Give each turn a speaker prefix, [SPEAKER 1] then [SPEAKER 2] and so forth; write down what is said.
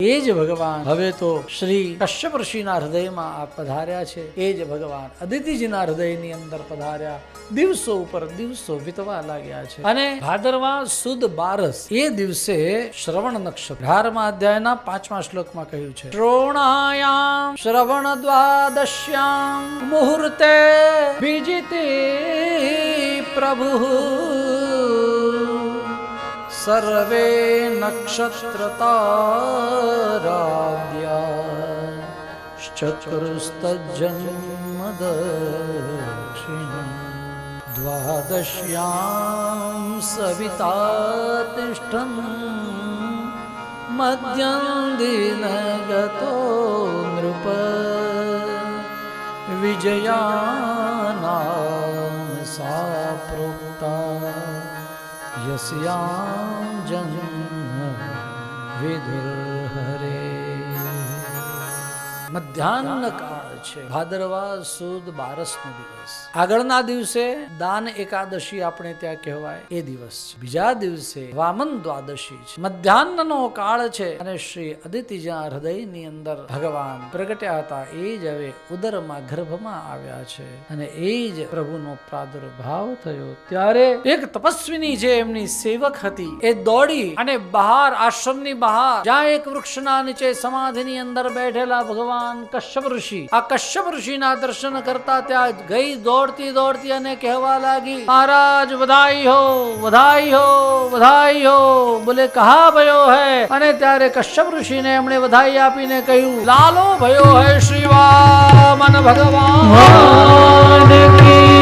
[SPEAKER 1] એ જ ભગવાન હવે તો શ્રી કશ્યપ ઋષિના હૃદયમાં આ પધાર્યા છે. એ જ ભગવાન અદિતિજીના હૃદયની અંદર પધાર્યા. દિવસો ઉપર દિવસો વીતવા લાગ્યા છે અને ભાદરવા સુદ 12 એ દિવસે શ્રવણ નક્ષત્ર 18મા અધ્યાયના 5મા શ્લોકમાં કહ્યું છે, શ્રોણાયામ શ્રવણ દ્વાદશ્યામ મુહૂર્તે વિજિતે પ્રભુ સર્વે નક્ષત્રતારાધ્યા ચતુર્સ્તજન્મદક્ષિણા દ્વાદશ્યામ સવિતા તિષ્ઠન મધ્યમ દિનગતો નૃપ વિજયાનામ સા પ્રોક્તા યસ્યામ જન્મ વિદુર્હરે. મધ્યાહ્ન કાળ છે, ભાદરવા સુદ 12નો દિવસ. આગળના દિવસે દાન એકાદશી આપણે ત્યાં કહેવાય એ દિવસ છે. બીજા દિવસે વામન દ્વાદશી છે. મધ્યાહ્નનો કાળ છે અને શ્રી અદિતિજીના હૃદયની અંદર ભગવાન પ્રગટ્યા હતા. એ જ હવે ઉદરમાં ગર્ભમાં આવ્યા છે અને એ જ પ્રભુનો પ્રાદુર્ભાવ થયો. ત્યારે એક તપસ્વીની જે એમની સેવક હતી એ દોડી અને બહાર આશ્રમની બહાર જ્યાં એક વૃક્ષના નીચે સમાધિની અંદર બેઠેલા ભગવાન કશ્યપ ઋષિ, આ કશ્યપ ઋષિના દર્શન કરતા ત્યાં ગઈ દોડતી દોડતી અને કહેવા લાગી, મહારાજ બધાઈ હો, બધાઈ હો, બધાઈ હો. બોલે કહા ભયો હૈ? અને ત્યારે કશ્યપ ઋષિને એમણે બધાઈ આપીને કહ્યું, લાલો ભયો હૈ શ્રી વામન ભગવાન કી